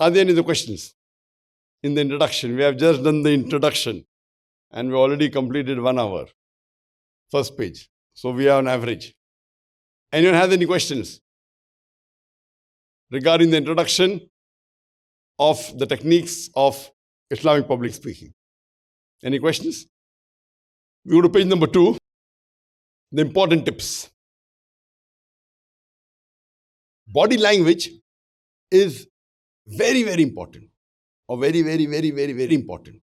Are there any other questions? In the introduction, we have just done the introduction and we already completed 1 hour. First page. So we are on average. Anyone has any questions regarding the introduction of the techniques of Islamic public speaking? Any questions? We go to page number 2, the important tips. Body language is very, very important, or very, very, very, very, very important.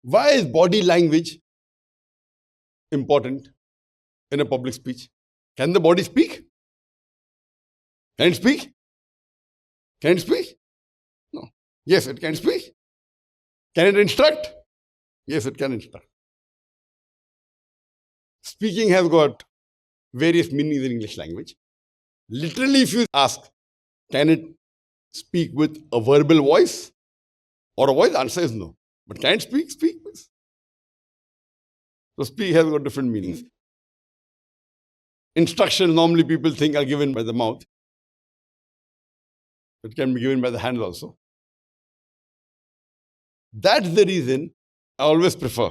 Why is body language important in a public speech? Can the body speak? Can it speak? Can it speak? No. Yes, it can speak. Can it instruct? Yes, it can instruct. Speaking has got various meanings in English language. Literally, if you ask, can it speak with a verbal voice or a voice? The answer is no. But can it speak? Speak, please. So speak has got different meanings. Instructions normally people think are given by the mouth. It can be given by the hands also. That's the reason I always prefer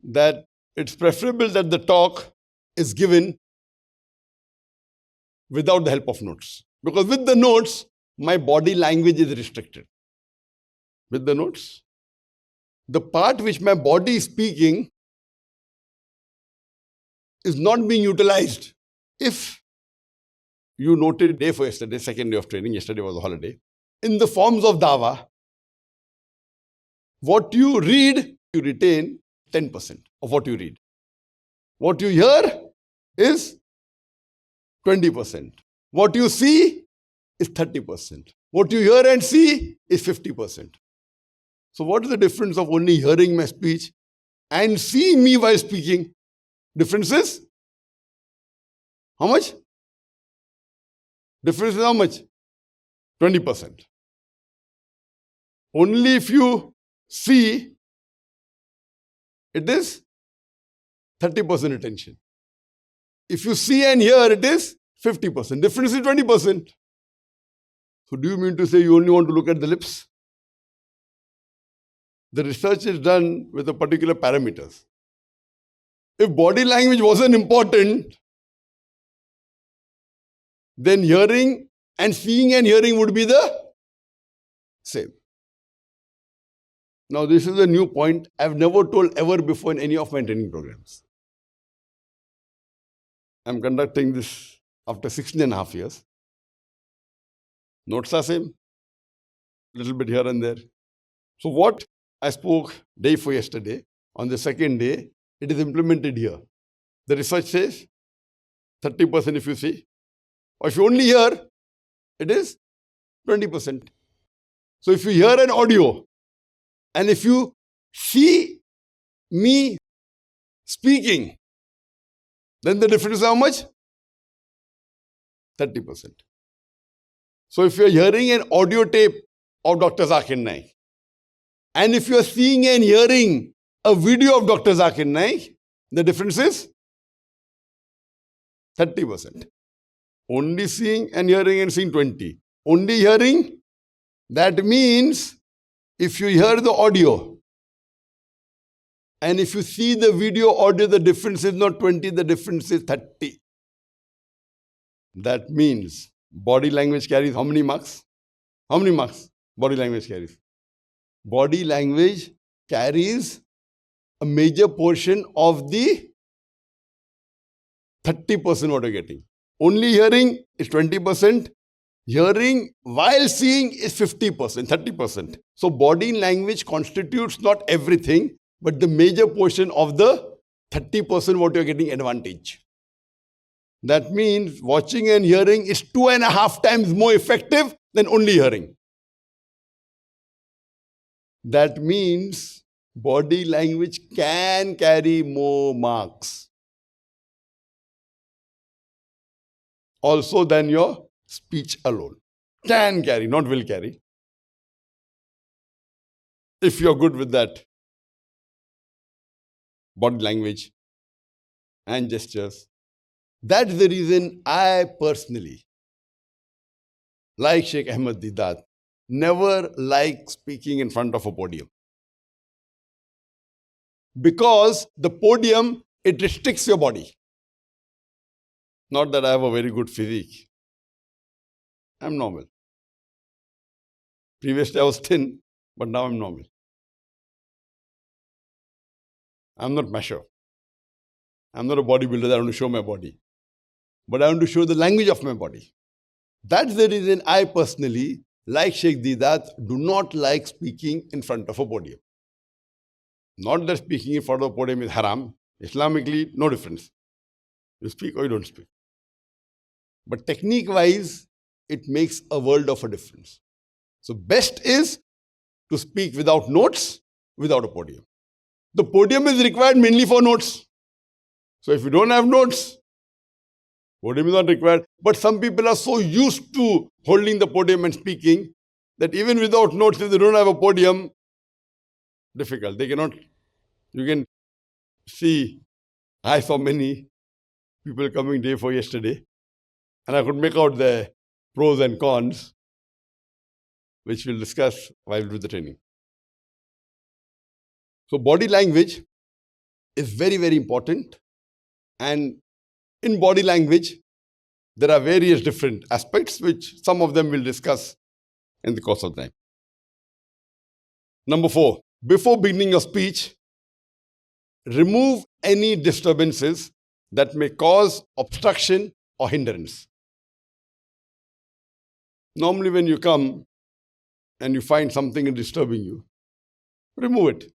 that it's preferable that the talk is given without the help of notes. Because with the notes, my body language is restricted. With the notes, the part which my body is speaking is not being utilized. If you noted day for yesterday, second day of training, yesterday was a holiday, in the forms of dawah, what you read, you retain 10% of what you read. What you hear is 20%. What you see is 30%. What you hear and see is 50%. So what is the difference of only hearing my speech and seeing me while speaking? Difference is how much? Difference is how much? 20%. Only if you see, it is 30% attention. If you see and hear, it is 50%. Difference is 20%. So do you mean to say you only want to look at the lips? The research is done with a particular parameters. If body language wasn't important, then hearing and seeing and hearing would be the same. Now this is a new point I've never told ever before in any of my training programs. I'm conducting this after 16.5 years. Notes are same, little bit here and there. So what I spoke day for yesterday, on the second day, it is implemented here. The research says 30% if you see, or if you only hear, it is 20%. So if you hear an audio, and if you see me speaking, then the difference is how much? 30%. So if you're hearing an audio tape of Dr. Zakir Naik, and if you're seeing and hearing a video of Dr. Zakir Naik, the difference is 30%. Only seeing and seeing 20. Only hearing, that means if you hear the audio and if you see the video audio, the difference is not 20, the difference is 30. That means body language carries how many marks? How many marks body language carries? Body language carries a major portion of the 30% what you're getting. Only hearing is 20%. Hearing while seeing is 50%, 30%. So body language constitutes not everything, but the major portion of the 30% what you're getting advantage. That means watching and hearing is 2.5 times more effective than only hearing. That means body language can carry more marks also than your speech alone. Can carry, not will carry. If you're good with that body language and gestures That's the reason I personally, like Sheikh Ahmed Didat, never like speaking in front of a podium. Because the podium, it restricts your body. Not that I have a very good physique. I'm normal. Previously I was thin, but now I'm normal. I'm not macho. I'm not a bodybuilder that I want to show my body. But I want to show the language of my body. That's the reason I personally, like Sheikh Didat, do not like speaking in front of a podium. Not that speaking in front of a podium is haram. Islamically, no difference. You speak or you don't speak. But technique-wise, it makes a world of a difference. So best is to speak without notes, without a podium. The podium is required mainly for notes. So if you don't have notes, podium is not required. But some people are so used to holding the podium and speaking that even without notes, if they don't have a podium, difficult. They cannot, you can see, I saw many people coming day for yesterday, and I could make out the pros and cons, which we'll discuss while we do the training. So body language is very, very important. And in body language, there are various different aspects, which some of them we'll discuss in the course of time. Number 4, before beginning your speech, remove any disturbances that may cause obstruction or hindrance. Normally when you come and you find something disturbing you, remove it.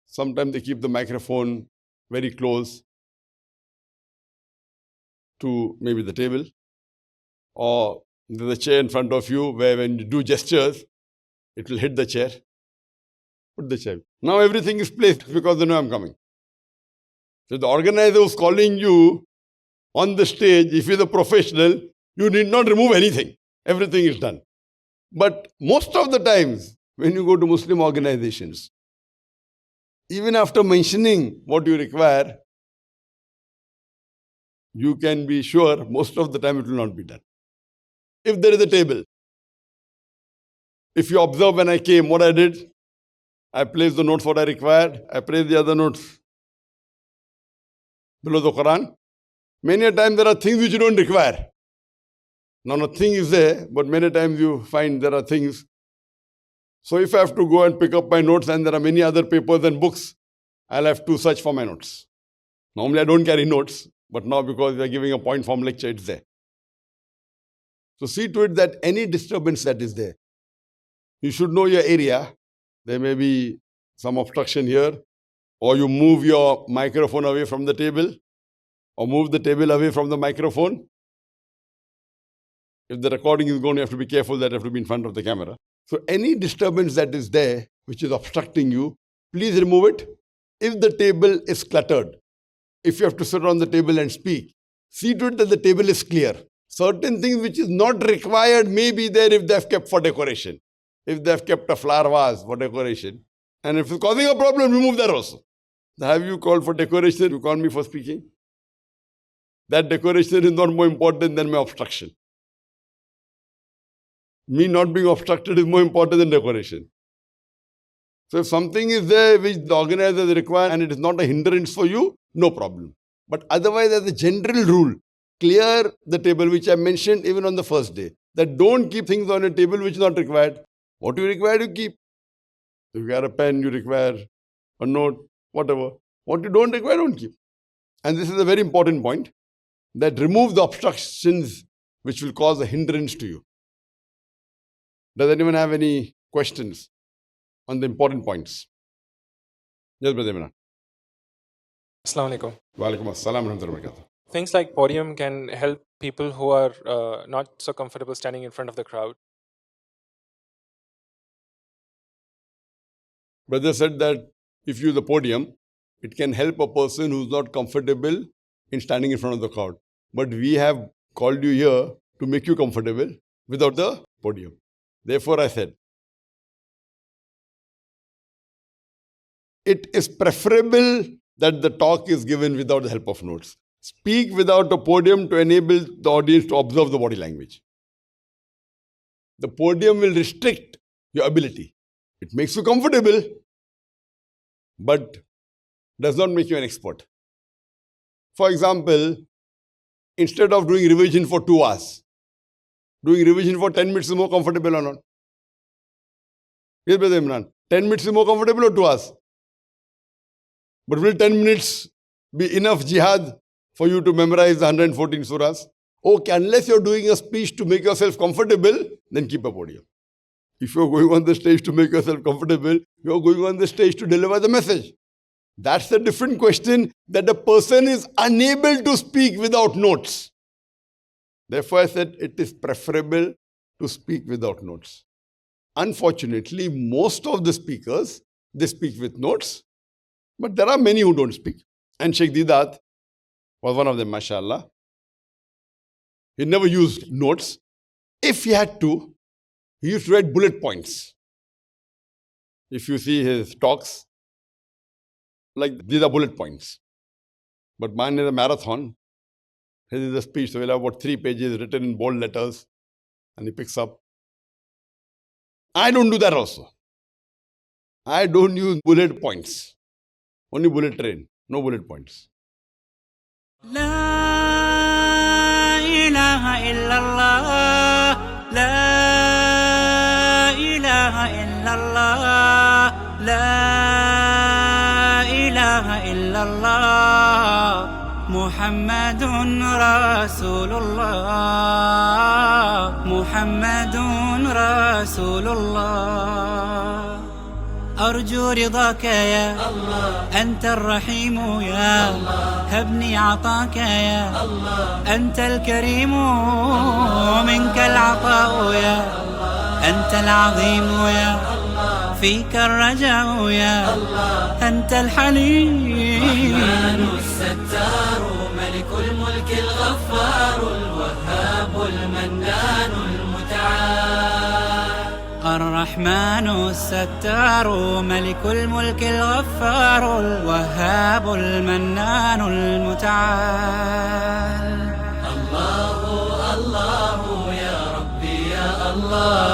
Sometimes they keep the microphone very close to maybe the table, or there's a chair in front of you where when you do gestures, it will hit the chair. Put the chair. Now everything is placed because they know I'm coming. So the organizer who's calling you on the stage, if he's a professional, you need not remove anything. Everything is done. But most of the times, when you go to Muslim organizations, even after mentioning what you require, you can be sure most of the time it will not be done. If there is a table, if you observe when I came, what I did, I placed the notes what I required, I placed the other notes below the Quran. Many a time there are things which you don't require. Now nothing is there, but many times you find there are things. So if I have to go and pick up my notes and there are many other papers and books, I'll have to search for my notes. Normally I don't carry notes, but now because we are giving a point form lecture, it's there. So see to it that any disturbance that is there, you should know your area. There may be some obstruction here, or you move your microphone away from the table, or move the table away from the microphone. If the recording is going, you have to be careful that you have to be in front of the camera. So any disturbance that is there, which is obstructing you, please remove it. If the table is cluttered, if you have to sit on the table and speak, see to it that the table is clear. Certain things which is not required may be there if they have kept for decoration. If they have kept a flower vase for decoration. And if it's causing a problem, remove that also. Have you called for decoration? You call me for speaking? That decoration is not more important than my obstruction. Me not being obstructed is more important than decoration. So if something is there which the organizers require and it is not a hindrance for you, no problem. But otherwise, as a general rule, clear the table, which I mentioned even on the first day, that don't keep things on a table which is not required. What you require, you keep. If you require a pen, you require a note, whatever. What you don't require, don't keep. And this is a very important point, that remove the obstructions which will cause a hindrance to you. Does anyone have any questions on the important points? Yes, Brother Imran. Assalamu alaikum. Wa alaikum assalam wa rahmatullahi wa barakatuh. Things like podium can help people who are not so comfortable standing in front of the crowd. Brother said that if you use the podium, it can help a person who's not comfortable in standing in front of the crowd. But we have called you here to make you comfortable without the podium. Therefore, I said, it is preferable that the talk is given without the help of notes. speak without a podium to enable the audience to observe the body language. The podium will restrict your ability. It makes you comfortable, but does not make you an expert. For example, instead of doing revision for 2 hours, doing revision for 10 minutes is more comfortable or not? Yes, Brother Imran. 10 minutes is more comfortable or 2 hours? But will 10 minutes be enough jihad for you to memorize the 114 surahs? Okay, unless you're doing a speech to make yourself comfortable, then keep a podium. If you're going on the stage to make yourself comfortable, you're going on the stage to deliver the message. That's a different question, that a person is unable to speak without notes. Therefore, I said it is preferable to speak without notes. Unfortunately, most of the speakers, they speak with notes, but there are many who don't speak. And Sheikh Didat was one of them, mashallah. He never used notes. If he had to, he used to write bullet points. If you see his talks, like these are bullet points. But mine is a marathon. His is a speech, so he'll have about 3 pages written in bold letters, and he picks up. I don't do that also. I don't use bullet points. Only bullet train, no bullet points. لا إله إلا الله لا إله إلا الله لا إله إلا الله محمد رسول الله محمد رسول الله أرجو رضاك يا الله أنت الرحيم يا الله هبني عطاك يا الله أنت الكريم منك العطاء يا الله أنت العظيم يا الله فيك الرجاء يا الله أنت الحليم الرحمن الستار ملك الملك الغفار الوهاب المنان المتعال الرحمن الستار ملك الملك الغفار الوهاب المنان المتعال الله الله يا ربي يا الله